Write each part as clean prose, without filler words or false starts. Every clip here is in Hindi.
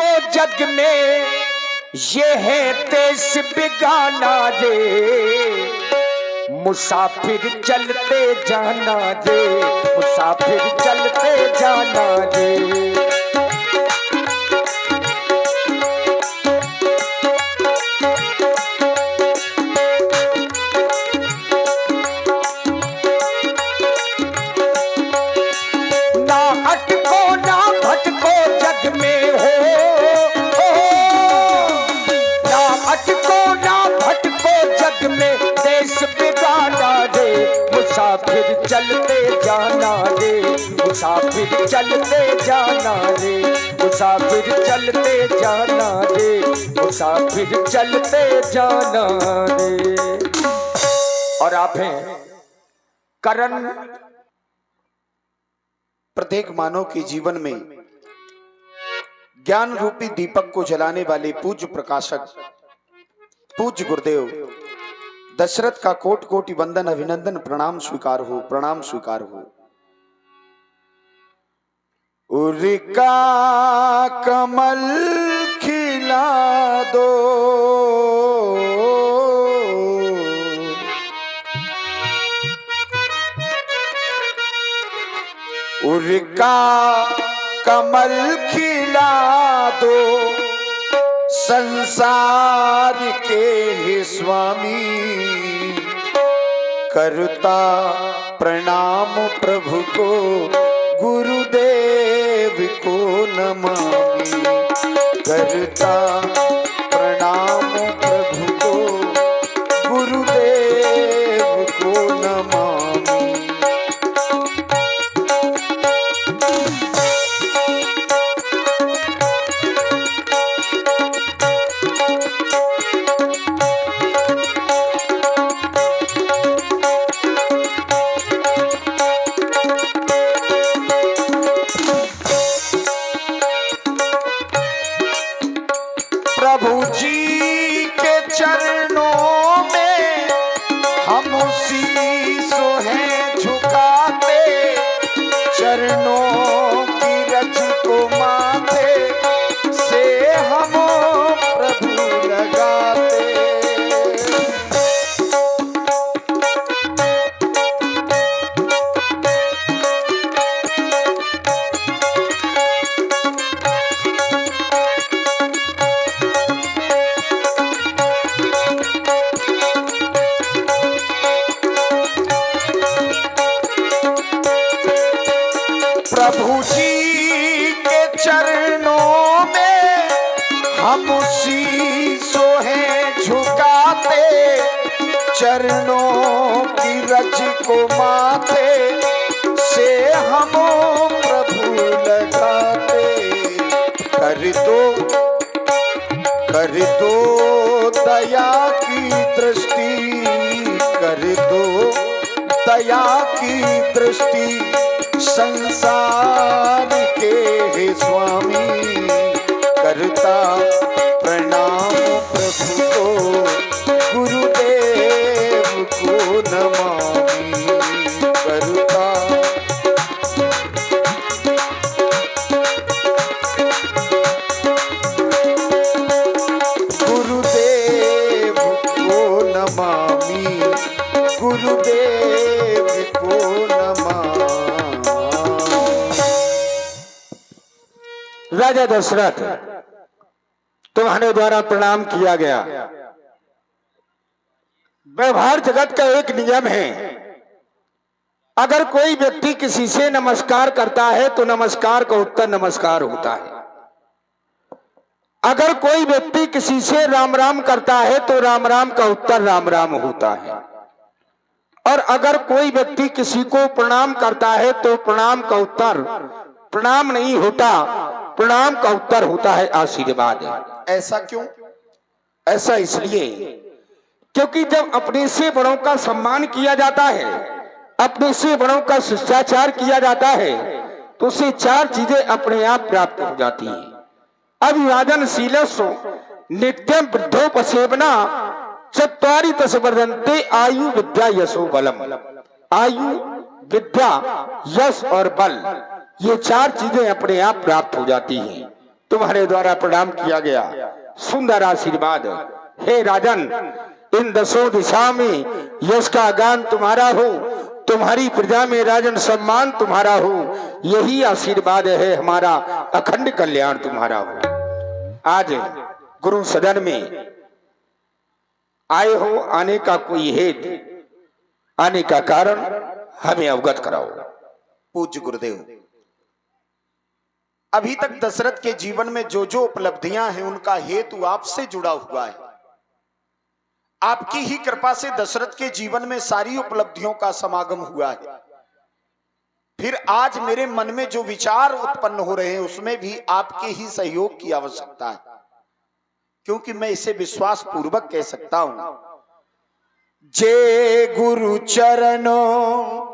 को जग में ये है देश बेगाना रे, मुसाफिर चलते जाना रे, मुसाफिर चलते जाना रे। मुसाफिर चलते जाना रे, मुसाफिर चलते जाना रे, मुसाफिर चलते जाना रे, मुसाफिर चलते जाना रे। और आप हैं करण। प्रत्येक मानव के जीवन में ज्ञान रूपी दीपक को जलाने वाले पूज्य प्रकाशक पूज्य गुरुदेव दशरथ का कोटि कोटि वंदन अभिनंदन प्रणाम स्वीकार हो, प्रणाम स्वीकार हो। उरिका कमल खिला दो, उरिका कमल खिला दो, संसार के हे स्वामी, करता प्रणाम प्रभु को, गुरुदेव को नमामि, करता प्रणाम प्रभु को, गुरुदेव को नमामि। प्रभु जी के चरणों में हम शीशो हैं झुकाते, चरणों की रज को माथे से हम प्रभु लगाते। प्रभु जी के चरणों में हम शीशो हैं झुकाते, चरणों की रज को माथे से हम प्रभु लगाते। कर दो दया की दृष्टि, कर दो दया की दृष्टि, संसार के हे स्वामी, करता प्रणाम प्रभु को, गुरुदेव को नमामि, करता गुरुदेव को नमामि, गुरुदेव को नमामि। राजा दशरथ, तुम्हारे द्वारा प्रणाम किया गया। व्यवहार जगत का एक नियम है, अगर कोई व्यक्ति किसी से नमस्कार करता है तो नमस्कार का उत्तर नमस्कार होता है। अगर कोई व्यक्ति किसी से राम राम करता है तो राम राम का उत्तर राम राम होता है। और अगर कोई व्यक्ति किसी को प्रणाम करता है तो प्रणाम का उत्तर प्रणाम नहीं होता, प्रणाम का उत्तर होता है आशीर्वाद। ऐसा क्यों? ऐसा इसलिए क्योंकि जब अपने से बड़ों का सम्मान किया जाता है, अपने से बड़ों का शिष्टाचार किया जाता है, तो उसे चार चीजें अपने आप प्राप्त हो जाती हैं। अभिवादन शीलस्व नित्यम वृद्धोपसेवना चत्वारि तस् वर्धन्ते आयु विद्या यशो बलम। आयु, विद्या, यश और बल, ये चार चीजें अपने आप प्राप्त हो जाती हैं। तुम्हारे द्वारा प्रणाम किया गया, सुंदर आशीर्वाद। हे राजन, इन 10 दिशा में यश का गान तुम्हारा हो, तुम्हारी प्रजा में राजन सम्मान तुम्हारा हो, यही आशीर्वाद है हमारा, अखंड कल्याण तुम्हारा हो। आज गुरु सदन में आए हो, आने का कोई हेतु, आने का कारण हमें अवगत कराओ। पूज्य गुरुदेव, अभी तक दशरथ के जीवन में जो जो उपलब्धियां हैं उनका हेतु आपसे जुड़ा हुआ है। आपकी ही कृपा से दशरथ के जीवन में सारी उपलब्धियों का समागम हुआ है। फिर आज मेरे मन में जो विचार उत्पन्न हो रहे हैं उसमें भी आपके ही सहयोग की आवश्यकता है, क्योंकि मैं इसे विश्वास पूर्वक कह सकता हूं। जे गुरु चरणों,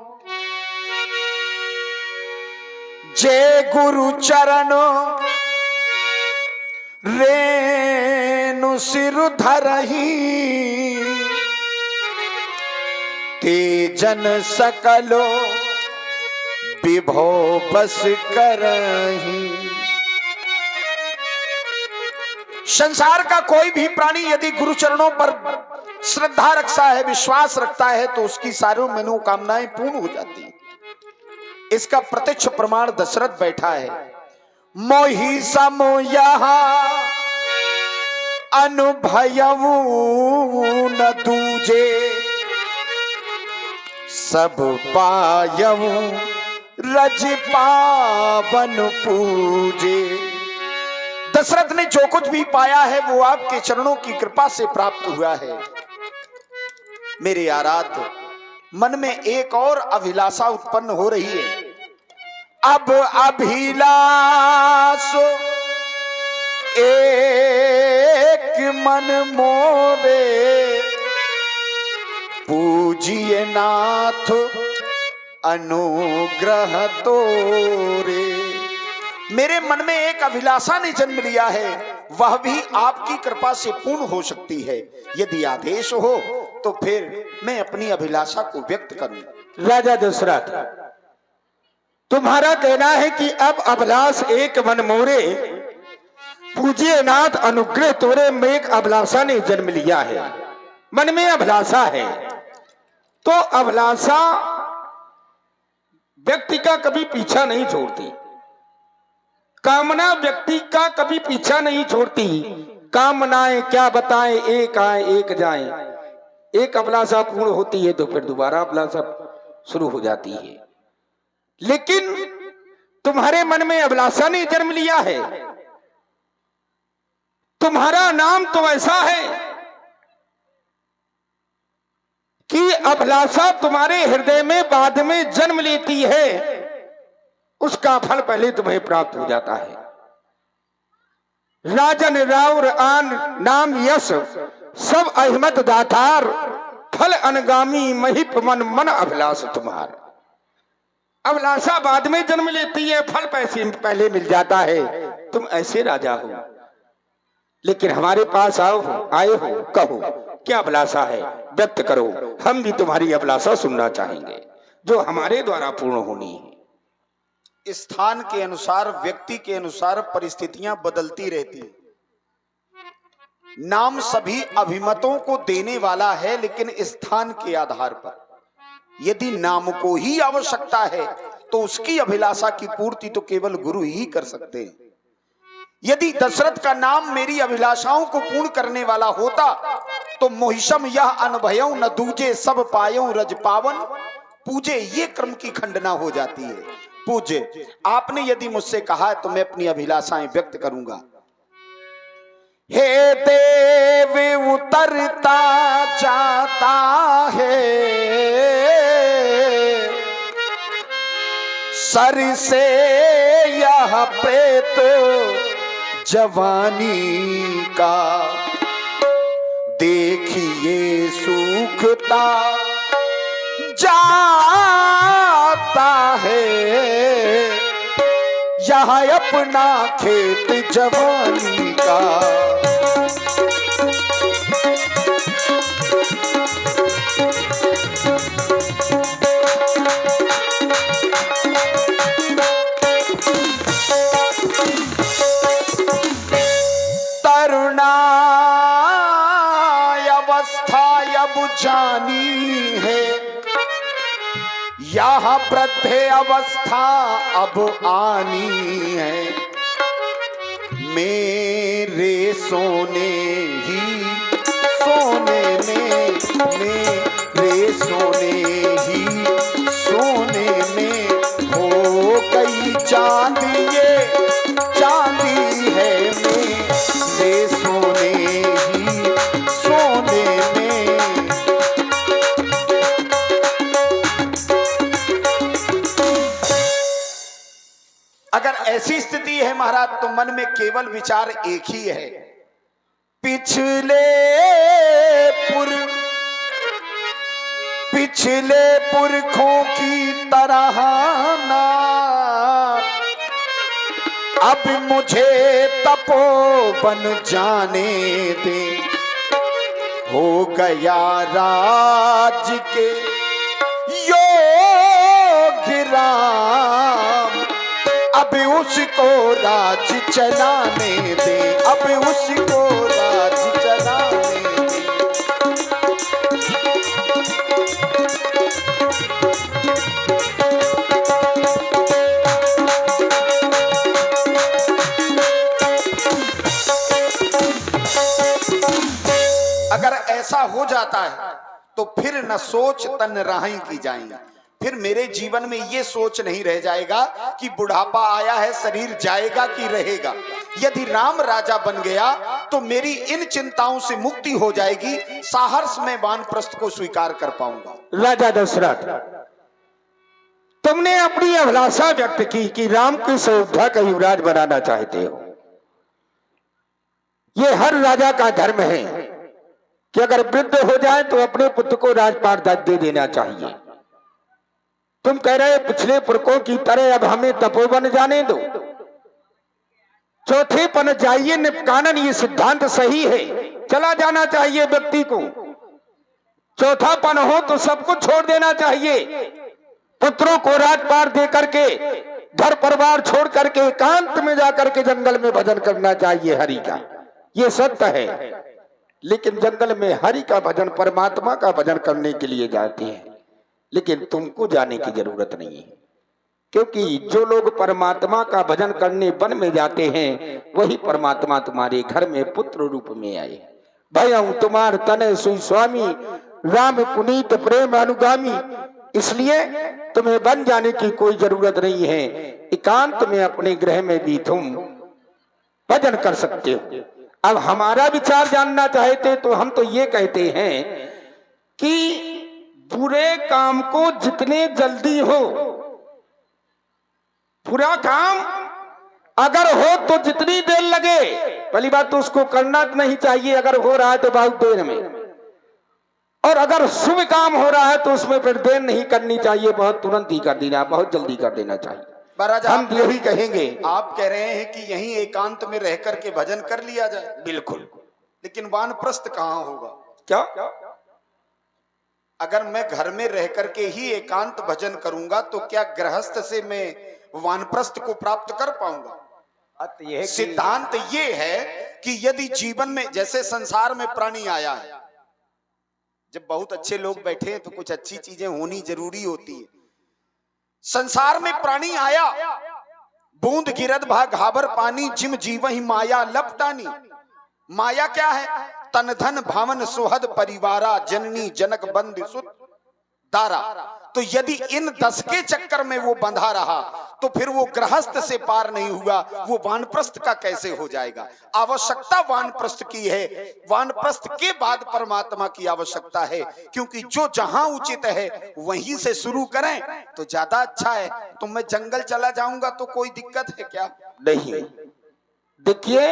जे गुरु चरणों रेणु सिर धरही, तेजन सकलो विभो बस करही। संसार का कोई भी प्राणी यदि गुरु चरणों पर श्रद्धा रखता है, विश्वास रखता है, तो उसकी सारी मनोकामनाएं पूर्ण हो जाती हैं। इसका प्रत्यक्ष प्रमाण दशरथ बैठा है। मोहि समो यहाँ अनुभयऊ न दूजे, सब पायऊ रज पावन पूजे। दशरथ ने जो कुछ भी पाया है वो आपके चरणों की कृपा से प्राप्त हुआ है। मेरे आराध्य, मन में एक और अभिलाषा उत्पन्न हो रही है। अब अभिलाष एक मन मोरे, पूजिए नाथ अनुग्रह तोरे। मेरे मन में एक अभिलाषा ने जन्म लिया है, वह भी आपकी कृपा से पूर्ण हो सकती है। यदि आदेश हो तो फिर मैं अपनी अभिलाषा को व्यक्त करूं। राजा दशरथ, तुम्हारा कहना है कि अब अभिलाष एक मन मोरे, पूज्य नाथ अनुग्रह तोरे में एक अभिलाषा ने जन्म लिया है। मन में अभिलाषा है तो अभिलाषा व्यक्ति का कभी पीछा नहीं छोड़ती, कामना व्यक्ति का कभी पीछा नहीं छोड़ती। कामनाएं क्या बताएं, एक आए एक जाएं। एक अभिलाषा पूर्ण होती है तो फिर दोबारा अभिलाषा शुरू हो जाती है। लेकिन तुम्हारे मन में अभिलाषा ने जन्म लिया है। तुम्हारा नाम तो ऐसा है कि अभिलाषा तुम्हारे हृदय में बाद में जन्म लेती है, उसका फल पहले तुम्हें प्राप्त हो जाता है। राजन राउर आन नाम यश, सब अहिमत दातार, फल अनगामी महिप मन मन अभिलाष तुम्हार। अभिलाषा बाद में जन्म लेती है, फल पैसे पहले मिल जाता है। तुम ऐसे राजा हो, लेकिन हमारे पास आए हो, कहो क्या अभिलाषा है, व्यक्त करो। हम भी तुम्हारी अभिलाषा सुनना चाहेंगे जो हमारे द्वारा पूर्ण होनी है। स्थान के अनुसार, व्यक्ति के अनुसार परिस्थितियां बदलती रहती हैं। नाम सभी अभिमतों को देने वाला है, लेकिन स्थान के आधार पर। यदि नाम को ही आवश्यकता है तो उसकी अभिलाषा की पूर्ति तो केवल गुरु ही कर सकते हैं। यदि दशरथ का नाम मेरी अभिलाषाओं को पूर्ण करने वाला होता तो मोहिशम यह अनभयऊ न दूजे, सब पायऊ रज पावन पूजे, ये क्रम की खंडना हो जाती है। पूज्य, आपने यदि मुझसे कहा तो मैं अपनी अभिलाषाएं व्यक्त करूंगा। हे देव उतरता जाता है, सर से यह प्रेत जवानी का, देखिए सूखता जाता है यहाँ अपना खेत जवानी का। जानी है, यहाँ वृद्धे अवस्था अब आनी है। मेरे सोने ही सोने में, मेरे सोने ही सोने में हो गई चांदी, ये चांदी है। मेरे सोने ही सोने में। अगर ऐसी स्थिति है महाराज, तो मन में केवल विचार एक ही है, पिछले पुरखों की तरह ना अब मुझे तपोवन जाने दे। हो गया राज के योग्य राम, अब उसको राज चलाने दे, अब उसको राज चलाने दे। अगर ऐसा हो जाता है तो फिर न सोच तन राही की जाएंगे। फिर मेरे जीवन में ये सोच नहीं रह जाएगा कि बुढ़ापा आया है, शरीर जाएगा कि रहेगा। यदि राम राजा बन गया तो मेरी इन चिंताओं से मुक्ति हो जाएगी, साहस में वानप्रस्थ को स्वीकार कर पाऊंगा। राजा दशरथ, तुमने अपनी अभिलाषा व्यक्त की कि राम को अयोध्या का युवराज बनाना चाहते हो। ये हर राजा का धर्म है कि अगर वृद्ध हो जाए तो अपने पुत्र को राजपाट दे देना चाहिए। तुम कह रहे पिछले पुरखों की तरह अब हमें तपोवन जाने दो, चौथे पन जाइए निपकानन, ये सिद्धांत सही है, चला जाना चाहिए व्यक्ति को। चौथा पन हो तो सब कुछ छोड़ देना चाहिए, पुत्रों को राजपाट दे करके, घर परिवार छोड़ करके एकांत में जाकर के जंगल में भजन करना चाहिए हरि का। ये सत्य है, लेकिन जंगल में हरि का भजन, परमात्मा का भजन करने के लिए जाते हैं। लेकिन तुमको जाने की जरूरत नहीं है, क्योंकि जो लोग परमात्मा का भजन करने वन में जाते हैं वही परमात्मा तुम्हारे घर में पुत्र रूप में आए। भयं तुम्हार तने सुई स्वामी, राम पुनीत प्रेम अनुगामी। इसलिए तुम्हें वन जाने की कोई जरूरत नहीं है, एकांत में अपने गृह में भी तुम भजन कर सकते हो। अब हमारा विचार जानना चाहते तो हम तो ये कहते हैं कि बुरे काम को जितने जल्दी हो, बुरा काम अगर हो तो जितनी देर लगे, पहली बात तो उसको करना नहीं चाहिए अगर हो रहा है तो बहुत देर में, और अगर शुभ काम हो रहा है तो उसमें फिर देर नहीं करनी चाहिए, बहुत तुरंत ही कर देना, बहुत जल्दी कर देना चाहिए। हम यही कहेंगे। आप कह रहे हैं कि यहीं एकांत में रह करके भजन कर लिया जाए। बिल्कुल, लेकिन वानप्रस्थ कहाँ होगा? क्या अगर मैं घर में रह करके ही एकांत भजन करूंगा तो क्या गृहस्थ से मैं वानप्रस्थ को प्राप्त कर पाऊंगा? सिद्धांत ये है कि यदि जीवन में, जैसे संसार में प्राणी आया है, जब बहुत अच्छे लोग बैठे हैं तो कुछ अच्छी चीजें होनी जरूरी होती है। संसार में प्राणी आया, बूंद गिरद भा घाबर पानी, जिम जीवहि माया लपटानी। माया क्या है? तन धन भावन सुहद परिवारा, जननी जनक बंद सुत दारा। तो यदि इन 10 के चक्कर में वो बंधा रहा तो फिर वो गृहस्थ से पार नहीं हुआ, वो वानप्रस्थ का कैसे हो जाएगा? आवश्यकता वानप्रस्थ की है, वानप्रस्थ के बाद परमात्मा की आवश्यकता है, क्योंकि जो जहां उचित है वहीं से शुरू करें तो ज्यादा अच्छा है। तो मैं जंगल चला जाऊंगा तो कोई दिक्कत है क्या? नहीं। देखिए,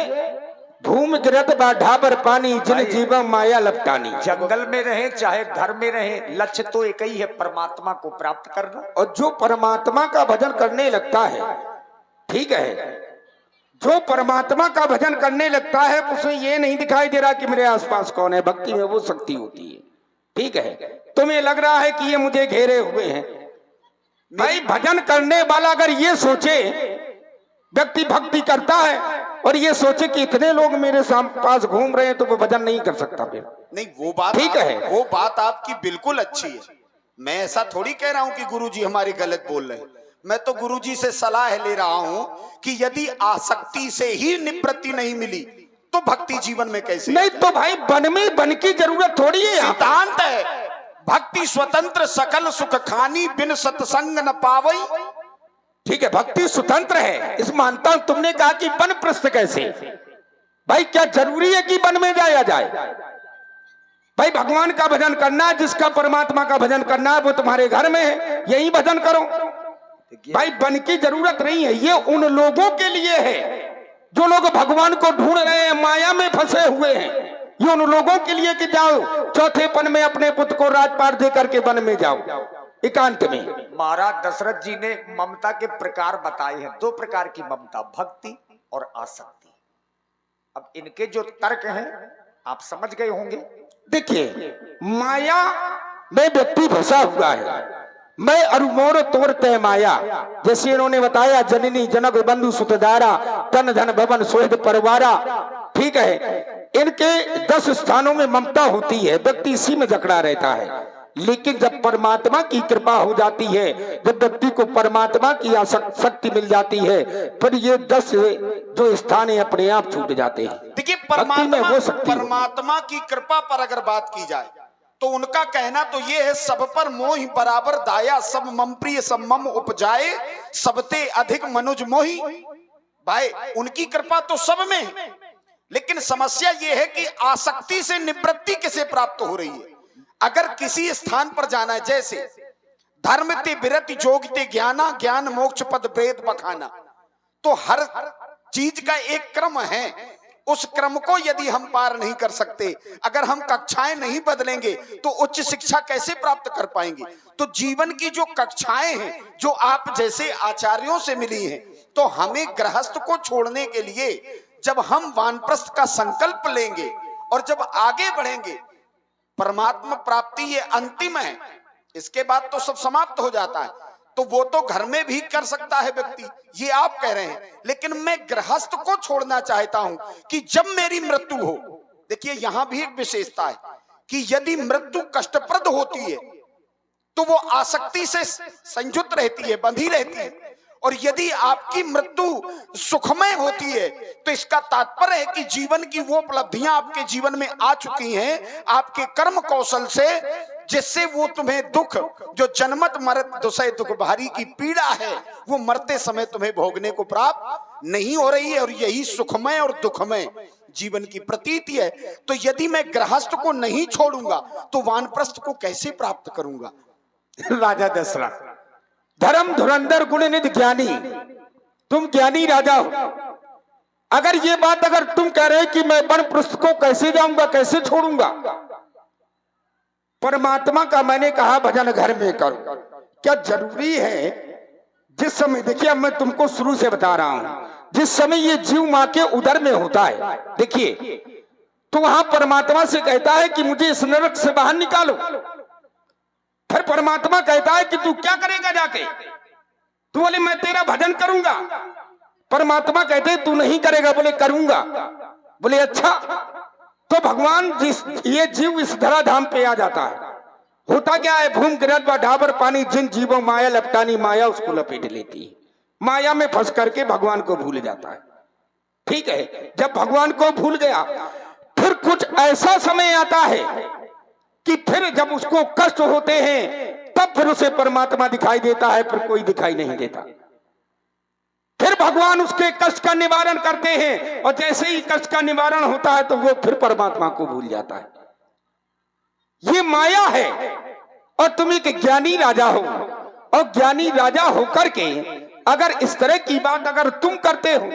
भूम गिरत बा ढाबर पानी, जिन जीवन माया लपटानी। जंगल में रहे चाहे घर में रहे, लक्ष्य तो एक ही है, परमात्मा को प्राप्त करना। और जो परमात्मा का भजन करने लगता है, ठीक है, जो परमात्मा का भजन करने लगता है उसे ये नहीं दिखाई दे रहा कि मेरे आसपास कौन है। भक्ति में वो शक्ति होती है, ठीक है। तुम्हें लग रहा है कि ये मुझे घेरे हुए हैं। भाई भजन करने वाला अगर ये सोचे व्यक्ति भक्ति करता है और ये सोचे कि इतने लोग मेरे पास घूम रहे हैं तो वो भजन नहीं कर सकता फिर। नहीं, वो बात ठीक है। वो बात आपकी बिल्कुल अच्छी है। मैं ऐसा थोड़ी कह रहा हूं कि गुरुजी हमारे गलत बोल रहे हैं। मैं तो गुरुजी से सलाह ले रहा हूं कि यदि आसक्ति से ही निवृत्ति नहीं मिली तो भक्ति जीवन में कैसे? नहीं तो भाई वन में वन की जरूरत थोड़ी है। सिद्धांत है भक्ति स्वतंत्र सकल सुख खानी बिन सत्संग न पावई। ठीक है, भक्ति स्वतंत्र है, इस मानता हूं। तुमने कहा कि वन प्रस्थ कैसे? भाई क्या जरूरी है कि वन में जाया जाए? भाई भगवान का भजन करना है, जिसका परमात्मा का भजन करना है वो तुम्हारे घर में है, यही भजन करो। भाई वन की जरूरत नहीं है। ये उन लोगों के लिए है जो लोग भगवान को ढूंढ रहे हैं, माया में फंसे हुए हैं। ये उन लोगों के लिए कि जाओ चौथेपन में अपने पुत्र को राजपाट दे करके वन में जाओ एकांत में। महाराज दशरथ जी ने ममता के प्रकार बताए हैं, 2 प्रकार की ममता, भक्ति और आसक्ति। अब इनके जो तर्क हैं आप समझ गए होंगे। देखिए, माया में व्यक्ति फंसा हुआ है। मैं अरुमोर तोर तय माया, जैसे इन्होंने बताया, जननी जनक बंधु सुतदारा तन धन भवन सोहद परवारा। ठीक है, इनके 10 स्थानों में ममता होती है, व्यक्ति इसी में जकड़ा रहता है। लेकिन जब परमात्मा की कृपा हो जाती है, जब व्यक्ति को परमात्मा की शक्ति मिल जाती है, फिर ये 10 जो स्थान है अपने आप छूट जाते हैं। देखिए, परमात्मा की कृपा पर अगर बात की जाए तो उनका कहना तो ये है, सब पर मोहि बराबर दाया, सब मम प्रिय सब मम उपजाए, सबते अधिक मनुज मोहि। भाई उनकी कृपा तो सब में है, लेकिन समस्या ये है कि आसक्ति से निवृत्ति किसे प्राप्त हो रही है। अगर किसी स्थान पर जाना है, जैसे धर्म ते विरति जोग ते ज्ञाना, ज्ञान मोक्ष पद वेद बखाना, तो हर चीज का एक क्रम है। उस क्रम को यदि हम पार नहीं कर सकते, अगर हम कक्षाएं नहीं बदलेंगे तो उच्च शिक्षा कैसे प्राप्त कर पाएंगे? तो जीवन की जो कक्षाएं हैं जो आप जैसे आचार्यों से मिली हैं, तो हमें गृहस्थ को छोड़ने के लिए जब हम वानप्रस्थ का संकल्प लेंगे और जब आगे बढ़ेंगे, परमात्मा प्राप्ति ये अंतिम है, इसके बाद तो सब समाप्त हो जाता है। तो वो तो घर में भी कर सकता है व्यक्ति, ये आप कह रहे हैं, लेकिन मैं गृहस्थ को छोड़ना चाहता हूं कि जब मेरी मृत्यु हो। देखिए, यहां भी एक विशेषता है कि यदि मृत्यु कष्टप्रद होती है तो वो आसक्ति से संयुक्त रहती है, बंधी रहती है, और यदि आपकी मृत्यु सुखमय होती है तो इसका तात्पर्य है कि जीवन की वो उपलब्धियां आपके जीवन में आ चुकी हैं आपके कर्म कौशल से, जिससे वो तुम्हें दुख, जो जन्मत मरत दुसै दुख भारी की पीड़ा है, वो मरते समय तुम्हें भोगने को प्राप्त नहीं हो रही है। और यही सुखमय और दुखमय जीवन की प्रतीति है। तो यदि मैं गृहस्थ को नहीं छोड़ूंगा तो वानप्रस्थ को कैसे प्राप्त करूंगा? राजा दशरथ, धर्म धुरंधर गुणनिधि ज्ञानी, तुम ज्ञानी राजा हो। अगर ये बात अगर तुम कह रहे कि मैं वानप्रस्थ को कैसे जाऊंगा, कैसे छोड़ूंगा, परमात्मा का मैंने कहा भजन घर में करो। क्या जरूरी है जिस समय, देखिए अब मैं तुमको शुरू से बता रहा हूं, जिस समय ये जीव मां के उदर में होता है, देखिए तो वहां परमात्मा से कहता है कि मुझे इस नरक से बाहर निकालो। फिर परमात्मा कहता है कि तू क्या करेगा जाके? तू बोले मैं तेरा भजन करूंगा। परमात्मा कहते तू नहीं करेगा, बोले करूंगा। बोले अच्छा। तो भगवान ये जीव इस धराधाम पे आ जाता है। होता क्या है, भूम गिरत व ढाबर पानी, जिन जीवों माया लपटानी, माया उसको लपेट लेती है। माया में फंस करके भगवान को भूल जाता है। ठीक है, जब भगवान को भूल गया, फिर कुछ ऐसा समय आता है कि फिर जब उसको कष्ट होते हैं तब फिर उसे परमात्मा दिखाई देता है, फिर कोई दिखाई नहीं देता। फिर भगवान उसके कष्ट का निवारण करते हैं, और जैसे ही कष्ट का निवारण होता है तो वो फिर परमात्मा को भूल जाता है। ये माया है। और तुम एक ज्ञानी राजा हो, और ज्ञानी राजा होकर के अगर इस तरह की बात अगर तुम करते हो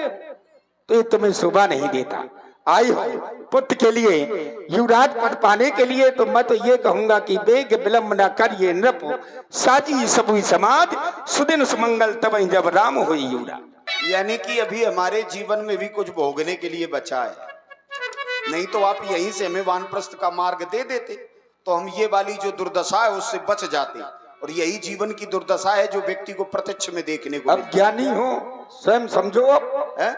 तो ये तुम्हें शोभा नहीं देता। आई हो पुत्र के लिए, युवराज पद पाने के लिए, तो मैं तो ये कहूंगा कि बेग विलंब न करिए नृप, साजी सबुई समाज, सुदिन सुमंगल तब जब राम होई युवराज। यानी कि अभी हमारे जीवन में भी कुछ भोगने के लिए बचा है, नहीं तो आप यहीं से हमें वानप्रस्थ का मार्ग दे देते तो हम ये वाली जो दुर्दशा है उससे बच जाते। और यही जीवन की दुर्दशा है जो व्यक्ति को प्रत्यक्ष में देखने को अब मिलती ज्ञानी हो, स्वयं समझो अब। है।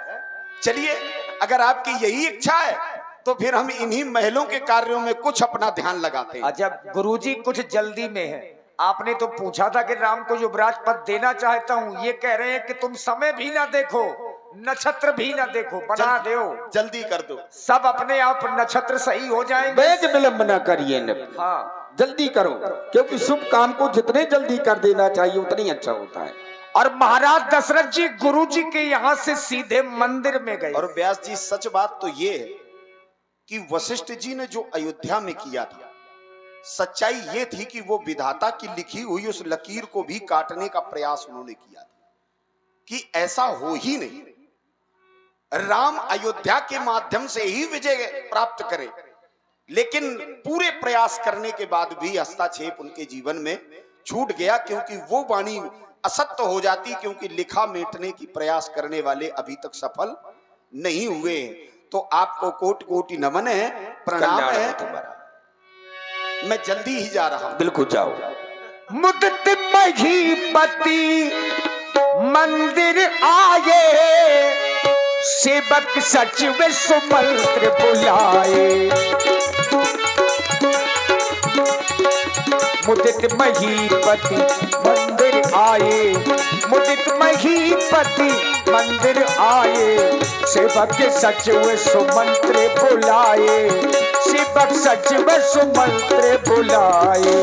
चलिए, अगर आपकी यही इच्छा है तो फिर हम इन्हीं महलों के कार्यों में कुछ अपना ध्यान लगाते हैं। अच्छा गुरुजी, कुछ जल्दी में है। आपने तो पूछा था कि राम को युवराज पद देना चाहता हूँ, ये कह रहे हैं कि तुम समय भी ना देखो, नक्षत्र भी ना देखो, बना दो, जल्दी कर दो, सब अपने आप नक्षत्र सही हो जाएंगे। बेज विलंब न करिए न, हाँ जल्दी करो, क्योंकि शुभ काम को जितने जल्दी कर देना चाहिए उतना ही अच्छा होता है। और महाराज दशरथ जी गुरु जी के यहाँ से सीधे मंदिर में गए। और व्यास जी, सच बात तो ये है कि वशिष्ठ जी ने जो अयोध्या में किया था, सच्चाई ये थी कि वो विधाता की लिखी हुई उस लकीर को भी काटने का प्रयास उन्होंने किया था कि ऐसा हो ही नहीं, राम अयोध्या के माध्यम से ही विजय प्राप्त करे। लेकिन पूरे प्रयास करने के बाद भी हस्तक्षेप उनके जीवन में छूट गया, क्योंकि वो वाणी असत्य हो जाती, क्योंकि लिखा मेटने की प्रयास करने वाले अभी तक सफल नहीं हुए। तो आपको कोटि कोटि नमन है, प्रणाम है तुम्हारा। मैं जल्दी ही जा रहा हूं। बिल्कुल जाओ। मुदित महीपति मंदिर आए, सेवक सचिव सुमंत्र बुलाए। मुदित महीपति मंदिर आए, मुदित महीपति मंदिर आए, सेवक सचिव सुमंत्र बुलाए, सेवक सचिव सुमंत्र बुलाए।